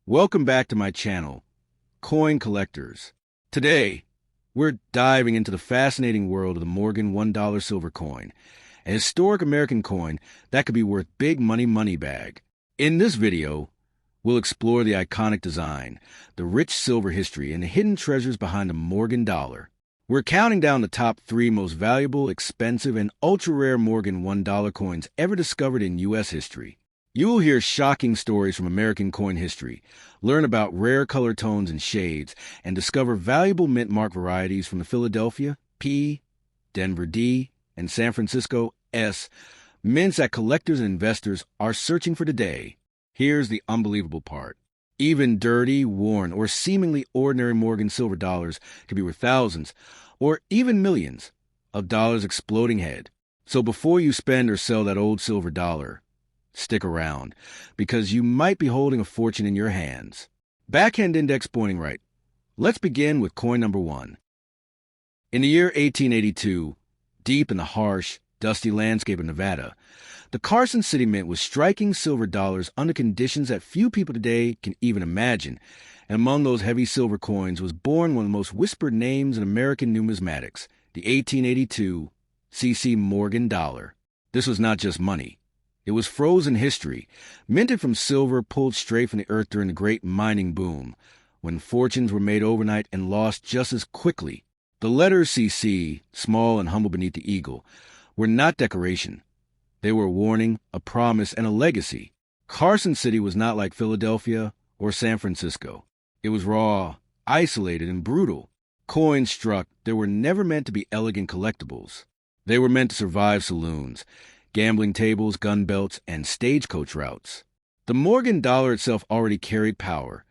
Welcome back to my channel, Coin Collectors. Today, we're diving into the fascinating world of the Morgan $1 silver coin, a historic American coin that could be worth big money bag. In this video, we'll explore the iconic design, the rich silver history, and the hidden treasures behind the Morgan dollar. We're counting down the top 3 most valuable, expensive, and ultra-rare Morgan $1 coins ever discovered in U.S. history. You will hear shocking stories from American coin history, learn about rare color tones and shades, and discover valuable mint mark varieties from the Philadelphia, P, Denver D, and San Francisco S, mints that collectors and investors are searching for today. Here's the unbelievable part. Even dirty, worn, or seemingly ordinary Morgan silver dollars could be worth thousands, or even millions, of dollars exploding head. So before you spend or sell that old silver dollar, stick around, because you might be holding a fortune in your hands. Backhand index pointing right. Let's begin with coin number 1. In the year 1882, deep in the harsh, dusty landscape of Nevada, the Carson City Mint was striking silver dollars under conditions that few people today can even imagine, and among those heavy silver coins was born one of the most whispered names in American numismatics, the 1882 C.C. Morgan dollar. This was not just money. It was frozen history, minted from silver pulled straight from the earth during the great mining boom, when fortunes were made overnight and lost just as quickly. The letters CC, small and humble beneath the eagle, were not decoration. They were a warning, a promise, and a legacy. Carson City was not like Philadelphia or San Francisco. It was raw, isolated, and brutal. Coins struck, they were never meant to be elegant collectibles. They were meant to survive saloons, gambling tables, gun belts, and stagecoach routes. The Morgan dollar itself already carried power.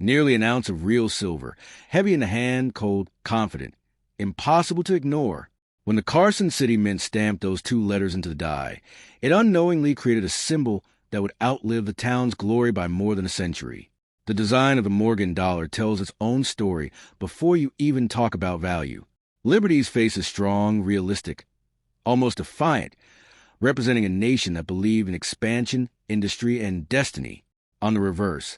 Nearly an ounce of real silver, heavy in the hand, cold, confident, impossible to ignore. When the Carson City Mint stamped those 2 letters into the die, it unknowingly created a symbol that would outlive the town's glory by more than a century. The design of the Morgan dollar tells its own story before you even talk about value. Liberty's face is strong, realistic, almost defiant, representing a nation that believed in expansion, industry, and destiny. On the reverse,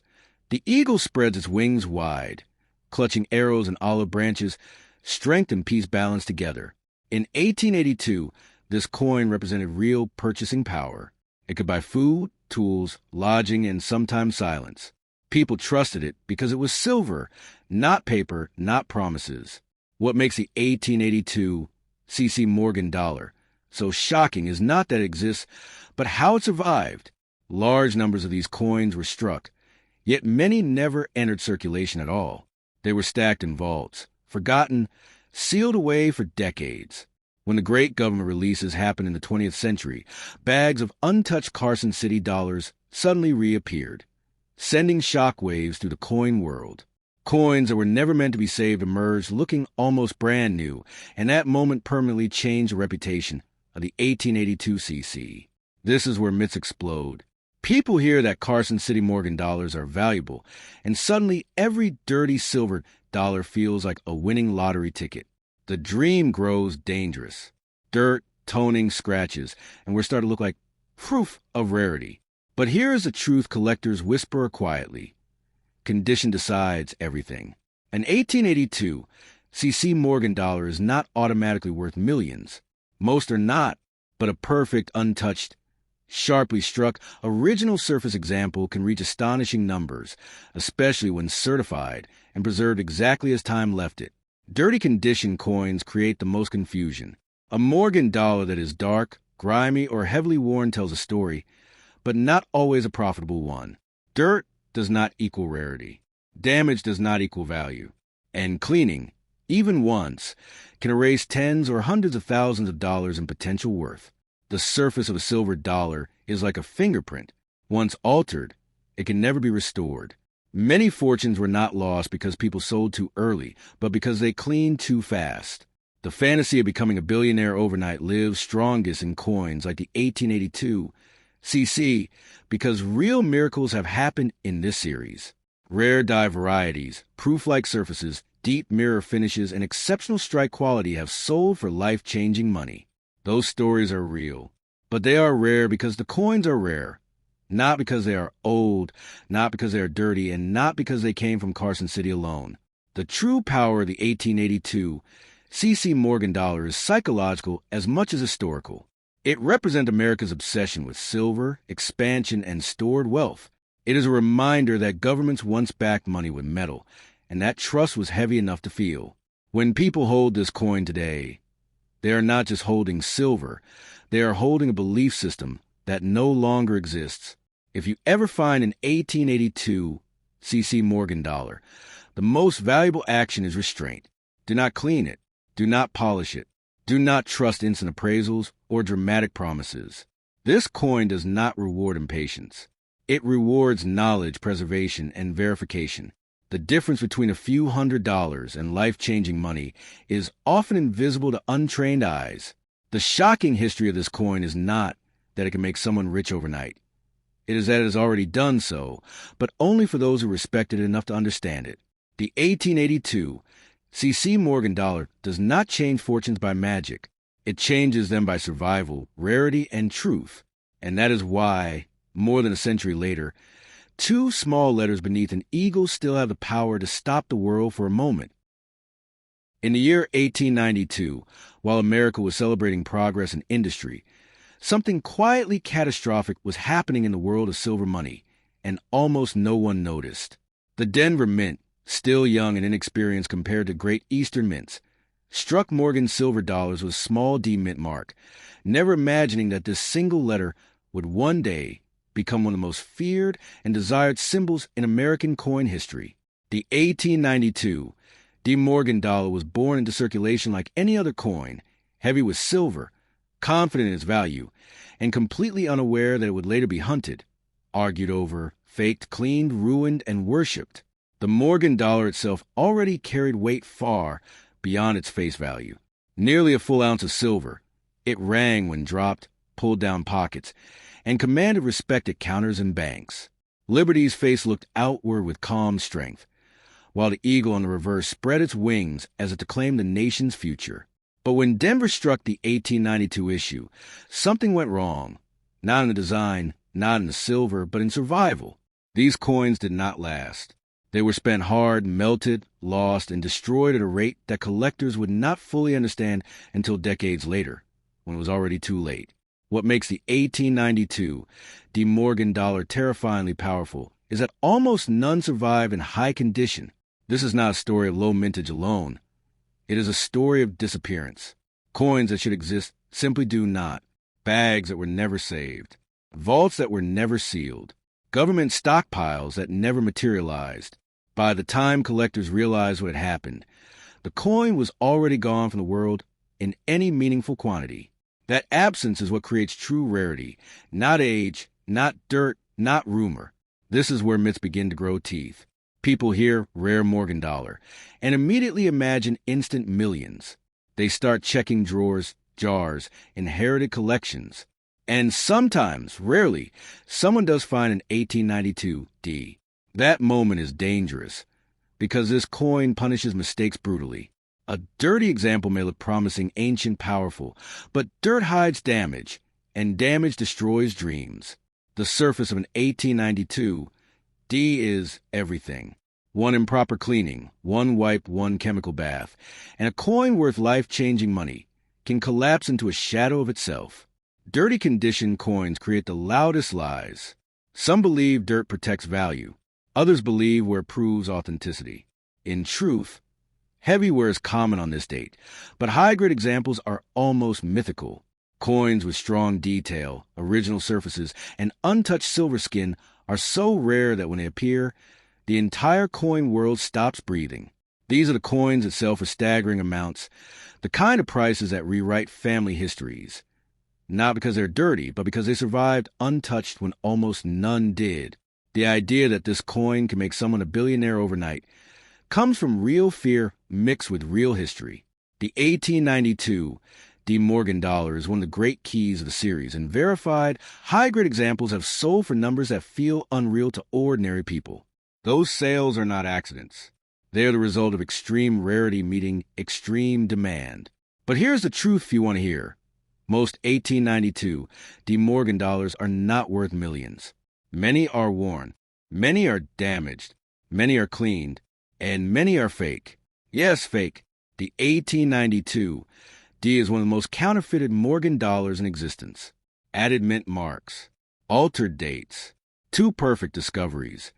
the eagle spreads its wings wide, clutching arrows and olive branches, strength and peace balanced together. In 1882, this coin represented real purchasing power. It could buy food, tools, lodging, and sometimes silence. People trusted it because it was silver, not paper, not promises. What makes the 1882 C.C. Morgan dollar so shocking is not that it exists, but how it survived. Large numbers of these coins were struck, yet many never entered circulation at all. They were stacked in vaults, forgotten, sealed away for decades. When the great government releases happened in the 20th century, bags of untouched Carson City dollars suddenly reappeared, sending shockwaves through the coin world. Coins that were never meant to be saved emerged looking almost brand new, and that moment permanently changed the reputation of the 1882 CC. This is where myths explode. People hear that Carson City Morgan dollars are valuable, and suddenly every dirty silver dollar feels like a winning lottery ticket. The dream grows dangerous. Dirt, toning, scratches, and we're starting to look like proof of rarity. But here is the truth collectors whisper quietly. Condition decides everything. An 1882 C.C. Morgan dollar is not automatically worth millions. Most are not, but a perfect, untouched, sharply struck, original surface example can reach astonishing numbers, especially when certified and preserved exactly as time left it. Dirty condition coins create the most confusion. A Morgan dollar that is dark, grimy, or heavily worn tells a story, but not always a profitable one. Dirt does not equal rarity. Damage does not equal value. And cleaning, even once, can erase tens or hundreds of thousands of dollars in potential worth. The surface of a silver dollar is like a fingerprint. Once altered, it can never be restored. Many fortunes were not lost because people sold too early, but because they cleaned too fast. The fantasy of becoming a billionaire overnight lives strongest in coins like the 1882 CC because real miracles have happened in this series. Rare die varieties, proof-like surfaces, deep mirror finishes, and exceptional strike quality have sold for life-changing money. Those stories are real, but they are rare because the coins are rare. Not because they are old, not because they are dirty, and not because they came from Carson City alone. The true power of the 1882 C.C. Morgan dollar is psychological as much as historical. It represents America's obsession with silver, expansion, and stored wealth. It is a reminder that governments once backed money with metal, and that trust was heavy enough to feel. When people hold this coin today, they are not just holding silver, they are holding a belief system that no longer exists. If you ever find an 1882 C.C. Morgan dollar, the most valuable action is restraint. Do not clean it. Do not polish it. Do not trust instant appraisals or dramatic promises. This coin does not reward impatience. It rewards knowledge, preservation, and verification. The difference between a few $100s and life-changing money is often invisible to untrained eyes. The shocking history of this coin is not that it can make someone rich overnight. It is that it has already done so, but only for those who respect it enough to understand it. The 1882 C.C. Morgan dollar does not change fortunes by magic. It changes them by survival, rarity, and truth. And that is why, more than a century later, two small letters beneath an eagle still have the power to stop the world for a moment. In the year 1892, while America was celebrating progress in industry, something quietly catastrophic was happening in the world of silver money, and almost no one noticed. The Denver Mint, still young and inexperienced compared to great Eastern mints, struck Morgan's silver dollars with a small D mint mark, never imagining that this single letter would one day become one of the most feared and desired symbols in American coin history. The 1892 De Morgan dollar was born into circulation like any other coin, heavy with silver, confident in its value, and completely unaware that it would later be hunted, argued over, faked, cleaned, ruined, and worshipped. The Morgan dollar itself already carried weight far beyond its face value. Nearly a full ounce of silver, it rang when dropped, pulled down pockets, and commanded respect at counters and banks. Liberty's face looked outward with calm strength, while the eagle on the reverse spread its wings as it declaimed the nation's future. But when Denver struck the 1892 issue, something went wrong. Not in the design, not in the silver, but in survival. These coins did not last. They were spent hard, melted, lost, and destroyed at a rate that collectors would not fully understand until decades later, when it was already too late. What makes the 1892 De Morgan dollar terrifyingly powerful is that almost none survive in high condition. This is not a story of low mintage alone. It is a story of disappearance. Coins that should exist simply do not. Bags that were never saved. Vaults that were never sealed. Government stockpiles that never materialized. By the time collectors realized what had happened, the coin was already gone from the world in any meaningful quantity. That absence is what creates true rarity, not age, not dirt, not rumor. This is where myths begin to grow teeth. People hear rare Morgan dollar and immediately imagine instant millions. They start checking drawers, jars, inherited collections. And sometimes, rarely, someone does find an 1892 D. That moment is dangerous, because this coin punishes mistakes brutally. A dirty example may look promising, ancient, powerful, but dirt hides damage, and damage destroys dreams. The surface of an 1892 D is everything. One improper cleaning, one wipe, one chemical bath, and a coin worth life-changing money can collapse into a shadow of itself. Dirty condition coins create the loudest lies. Some believe dirt protects value. Others believe where it proves authenticity. In truth, heavyware is common on this date, but high-grade examples are almost mythical. Coins with strong detail, original surfaces, and untouched silver skin are so rare that when they appear, the entire coin world stops breathing. These are the coins that sell for staggering amounts, the kind of prices that rewrite family histories. Not because they're dirty, but because they survived untouched when almost none did. The idea that this coin can make someone a billionaire overnight comes from real fear mixed with real history. The 1892 De Morgan dollar is one of the great keys of the series, and verified, high-grade examples have sold for numbers that feel unreal to ordinary people. Those sales are not accidents. They are the result of extreme rarity meeting extreme demand. But here's the truth you want to hear. Most 1892 De Morgan dollars are not worth millions. Many are worn, many are damaged, many are cleaned, and many are fake. Yes, fake. The 1892 D is one of the most counterfeited Morgan dollars in existence. Added mint marks, altered dates, too perfect discoveries.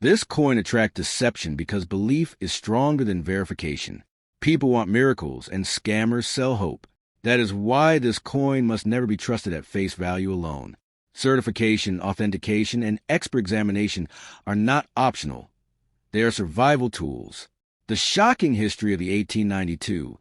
This coin attracts deception because belief is stronger than verification. People want miracles, and scammers sell hope. That is why this coin must never be trusted at face value alone. Certification, authentication, and expert examination are not optional. They are survival tools. The shocking history of the 1892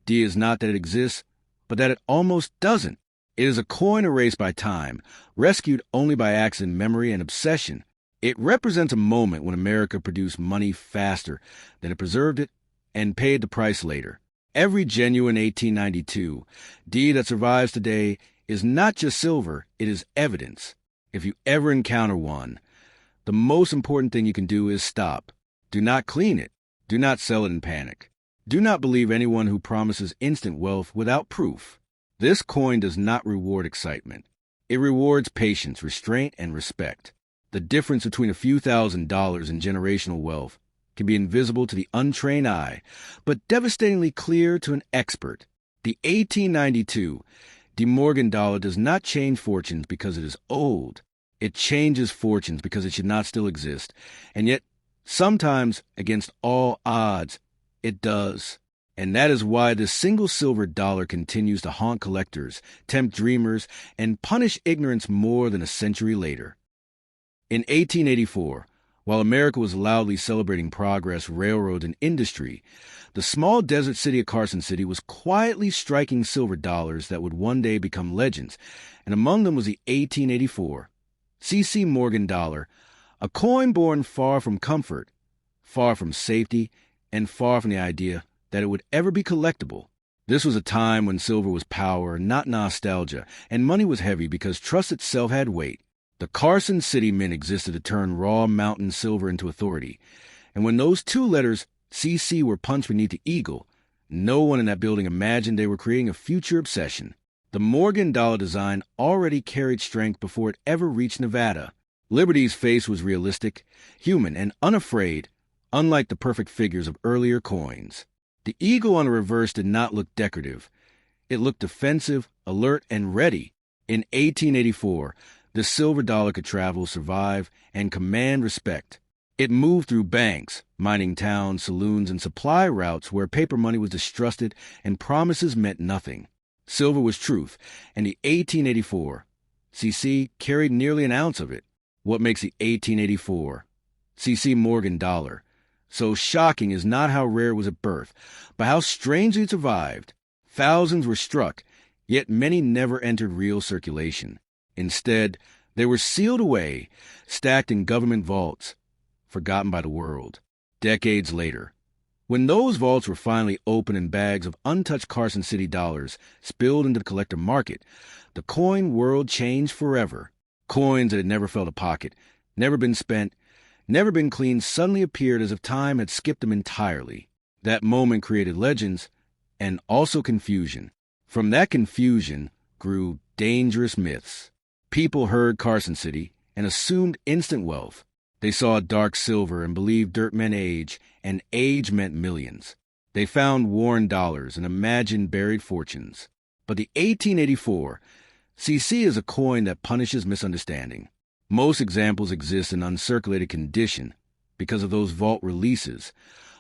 D is not that it exists, but that it almost doesn't. It is a coin erased by time, rescued only by accident, memory, and obsession. It represents a moment when America produced money faster than it preserved it and paid the price later. Every genuine 1892 D that survives today is not just silver, it is evidence. If you ever encounter one, the most important thing you can do is stop. Do not clean it. Do not sell it in panic. Do not believe anyone who promises instant wealth without proof. This coin does not reward excitement. It rewards patience, restraint, and respect. The difference between a few $1,000s in generational wealth can be invisible to the untrained eye, but devastatingly clear to an expert. The 1892 De Morgan dollar does not change fortunes because it is old. It changes fortunes because it should not still exist. And yet, sometimes, against all odds, it does. And that is why this single silver dollar continues to haunt collectors, tempt dreamers, and punish ignorance more than a century later. In 1884, while America was loudly celebrating progress, railroads, and industry, the small desert city of Carson City was quietly striking silver dollars that would one day become legends, and among them was the 1884 C.C. Morgan dollar, a coin born far from comfort, far from safety, and far from the idea that it would ever be collectible. This was a time when silver was power, not nostalgia, and money was heavy because trust itself had weight. The Carson City Mint existed to turn raw mountain silver into authority, and when those two letters, CC, were punched beneath the eagle, no one in that building imagined they were creating a future obsession. The Morgan dollar design already carried strength before it ever reached Nevada. Liberty's face was realistic, human, and unafraid, unlike the perfect figures of earlier coins. The eagle on the reverse did not look decorative. It looked defensive, alert, and ready. In 1884, the silver dollar could travel, survive, and command respect. It moved through banks, mining towns, saloons, and supply routes where paper money was distrusted and promises meant nothing. Silver was truth, and the 1884 CC carried nearly an ounce of it. What makes the 1884 CC Morgan dollar so shocking is not how rare it was at birth, but how strangely it survived. Thousands were struck, yet many never entered real circulation. Instead, they were sealed away, stacked in government vaults, forgotten by the world. Decades later, when those vaults were finally opened and bags of untouched Carson City dollars spilled into the collector market, the coin world changed forever. Coins that had never felt a pocket, never been spent, never been cleaned suddenly appeared as if time had skipped them entirely. That moment created legends and also confusion. From that confusion grew dangerous myths. People heard Carson City and assumed instant wealth. They saw dark silver and believed dirt meant age, and age meant millions. They found worn dollars and imagined buried fortunes. But the 1884 CC is a coin that punishes misunderstanding. Most examples exist in uncirculated condition because of those vault releases,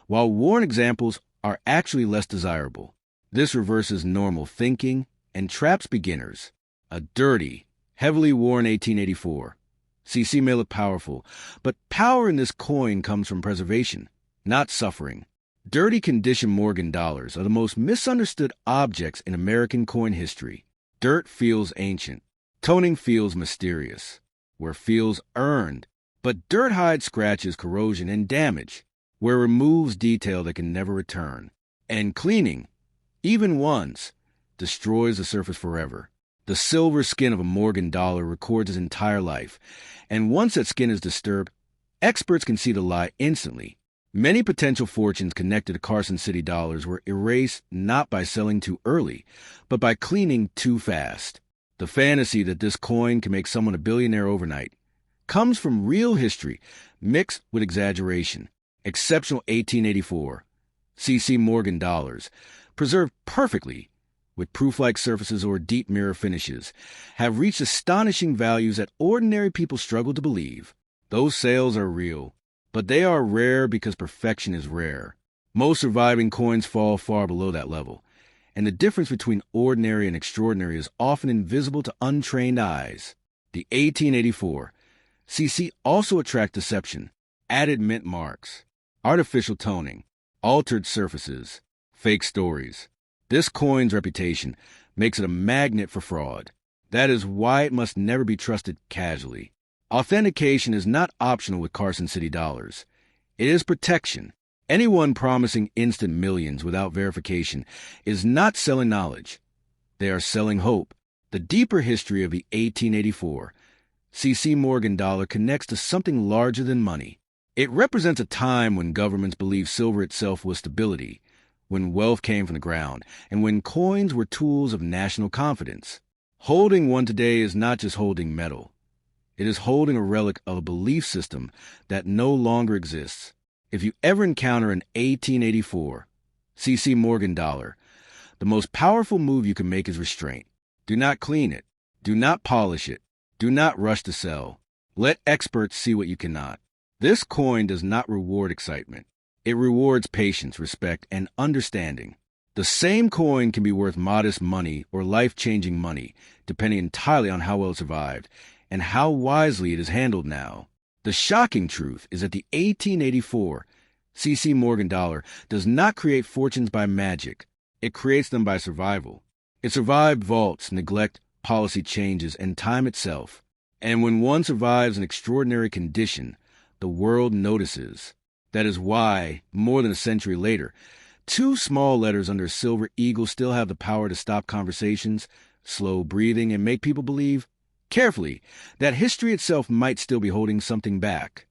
while worn examples are actually less desirable. This reverses normal thinking and traps beginners. A dirty, heavily worn 1884 CC may look powerful, but power in this coin comes from preservation, not suffering. Dirty condition Morgan dollars are the most misunderstood objects in American coin history. Dirt feels ancient. Toning feels mysterious, where feels earned. But dirt hides scratches, corrosion, and damage, where it removes detail that can never return. And cleaning, even once, destroys the surface forever. The silver skin of a Morgan dollar records its entire life, and once that skin is disturbed, experts can see the lie instantly. Many potential fortunes connected to Carson City dollars were erased not by selling too early, but by cleaning too fast. The fantasy that this coin can make someone a billionaire overnight comes from real history mixed with exaggeration. Exceptional 1884 C.C. Morgan dollars, preserved perfectly with proof-like surfaces or deep mirror finishes, have reached astonishing values that ordinary people struggle to believe. Those sales are real, but they are rare because perfection is rare. Most surviving coins fall far below that level, and the difference between ordinary and extraordinary is often invisible to untrained eyes. The 1884 CC also attract deception, added mint marks, artificial toning, altered surfaces, fake stories. This coin's reputation makes it a magnet for fraud. That is why it must never be trusted casually. Authentication is not optional with Carson City dollars. It is protection. Anyone promising instant millions without verification is not selling knowledge. They are selling hope. The deeper history of the 1884 C.C. Morgan dollar connects to something larger than money. It represents a time when governments believed silver itself was stability, when wealth came from the ground, and when coins were tools of national confidence. Holding one today is not just holding metal. It is holding a relic of a belief system that no longer exists. If you ever encounter an 1884 C.C. Morgan dollar, the most powerful move you can make is restraint. Do not clean it. Do not polish it. Do not rush to sell. Let experts see what you cannot. This coin does not reward excitement. It rewards patience, respect, and understanding. The same coin can be worth modest money or life-changing money, depending entirely on how well it survived and how wisely it is handled now. The shocking truth is that the 1884 C.C. Morgan dollar does not create fortunes by magic. It creates them by survival. It survived vaults, neglect, policy changes, and time itself. And when one survives an extraordinary condition, the world notices. That is why, more than a century later, two small letters under a silver eagle still have the power to stop conversations, slow breathing, and make people believe, carefully, that history itself might still be holding something back.